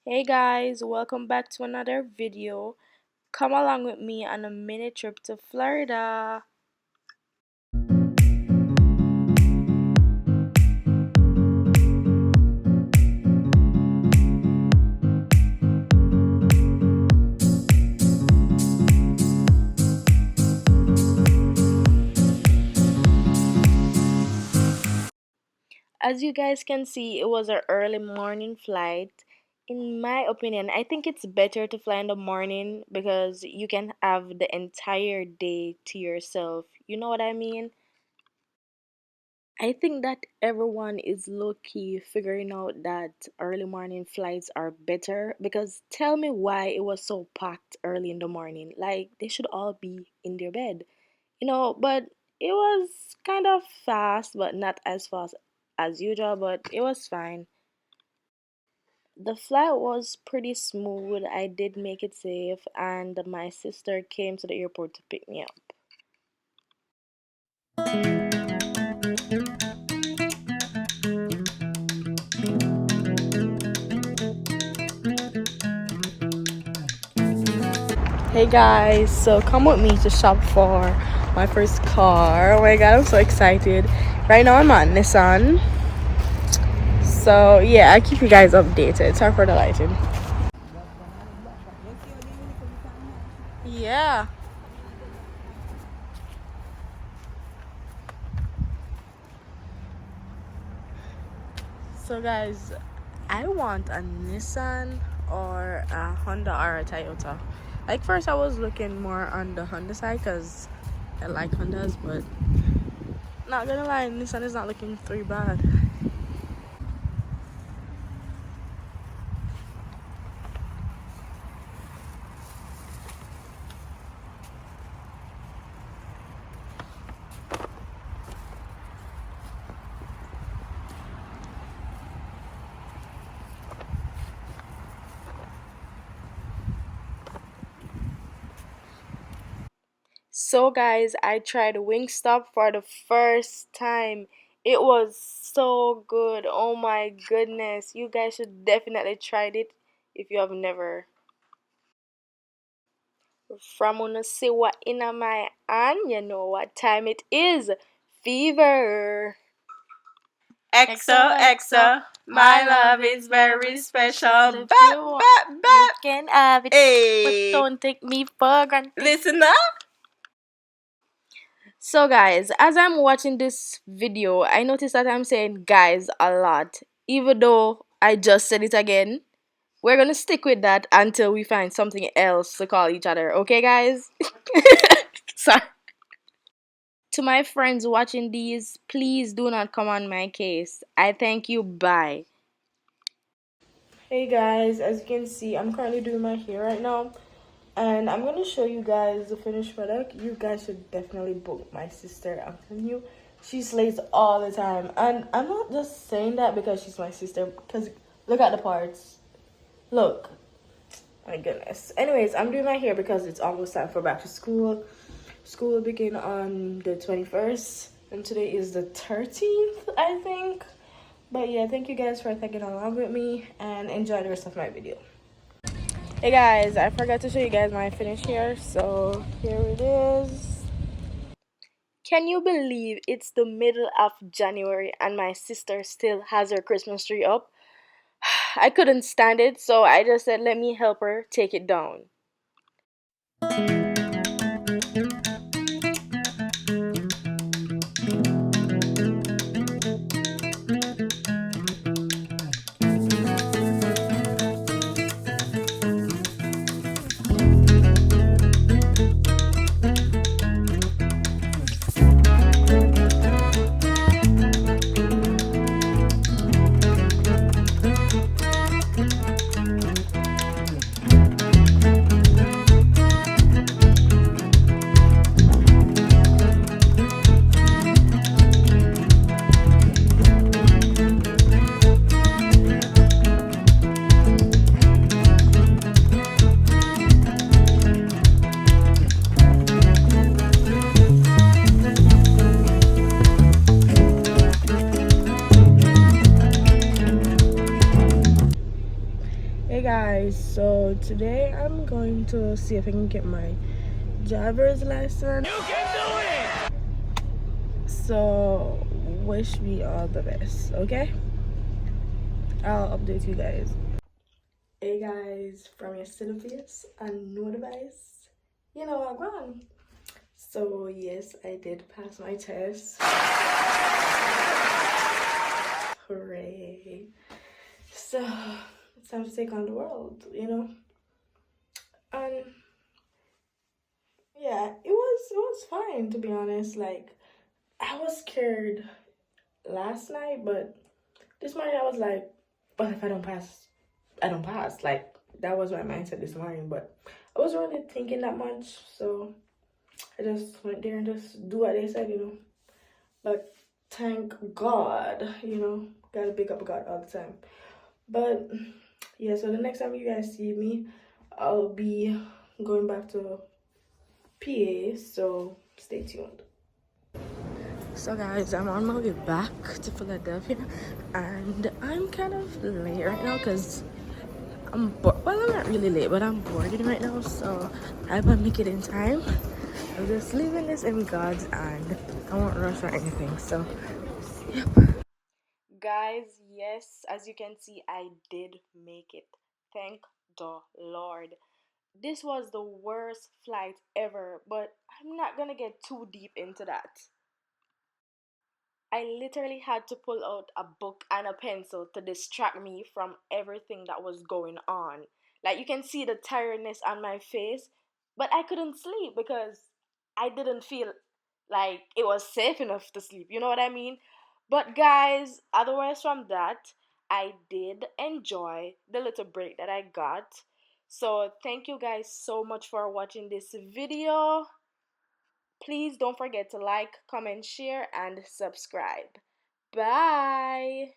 Hey guys, welcome back to another video. Come along with me on a mini trip to Florida. As you guys can see, it was an early morning flight. In my opinion, I think it's better to fly in the morning because you can have the entire day to yourself. You know what I mean? I think that everyone is low key figuring out that early morning flights are better because tell me why it was so packed early in the morning. Like they should all be in their bed, but it was kind of fast, but not as fast as usual, but it was fine. The flight was pretty smooth. I did make it safe, and my sister came to the airport to pick me up. Hey guys, so come with me to shop for my first car. Oh my god, I'm so excited. Right now I'm on Nissan. So yeah, I'll keep you guys updated. Sorry for the lighting. Yeah. So guys, I want a Nissan or a Honda or a Toyota. Like first I was looking more on the Honda side because I like Hondas, but not gonna lie, Nissan is not looking too bad. So guys, I tried Wingstop for the first time. It was so good. Oh my goodness. You guys should definitely try it if you have never. From gonna see what in my hand, you know what time it is. Fever. XOXO, my love is very special. If Bap, you want, bap, you bap. can have it, Hey, but don't take me for granted. listen up. So guys, as I'm watching this video, I noticed that I'm saying guys a lot. Even though I just said it again, we're gonna stick with that until we find something else to call each other. Okay, guys? Sorry. To my friends watching these, please do not come on my case. I thank you. Bye. Hey guys, as you can see, I'm currently doing my hair right now. And I'm going to show you guys the finished product. You guys should definitely book my sister. I'm telling you, she slays all the time. And I'm not just saying that because she's my sister. Because look at the parts. Look. My goodness. Anyways, I'm doing my hair because it's almost time for back to school. School will begin on the 21st. And today is the 13th, I think. But yeah, thank you guys for tagging along with me. And enjoy the rest of my video. Hey guys, I forgot to show you guys my finish here, so here it is. Can you believe it's the middle of January and my sister still has her Christmas tree up? I couldn't stand it, so I just said let me help her take it down. Hey guys, so today I'm going to see if I can get my driver's license. You can do it! So, wish me all the best, okay? I'll update you guys. Hey guys, from your Sylvius and no device. You know I'm gone. So, yes, I did pass my test. Hooray. So, it's time to take on the world, you know? And yeah, it was fine to be honest. Like I was scared last night, but this morning I was like, but if I don't pass, I don't pass. Like that was my mindset this morning, but I wasn't really thinking that much, so I just went there and just do what they said, you know. But thank God, you know, gotta pick up God all the time. But yeah, so the next time you guys see me, I'll be going back to PA, so stay tuned. So guys, I'm on my way back to Philadelphia and I'm kind of late right now because I'm bored. Well, I'm not really late, but I'm boarding right now, so I hope I make it in time. I'm just leaving this in God's hand. I won't rush or anything, so yep. Guys, yes, as you can see, I did make it. Thank the Lord. This was the worst flight ever, but I'm not gonna get too deep into that. I literally had to pull out a book and a pencil to distract me from everything that was going on. Like you can see the tiredness on my face, but I couldn't sleep because I didn't feel like it was safe enough to sleep. You know what I mean? But guys, otherwise from that, I did enjoy the little break that I got. So thank you guys so much for watching this video. Please don't forget to like, comment, share, and subscribe. Bye!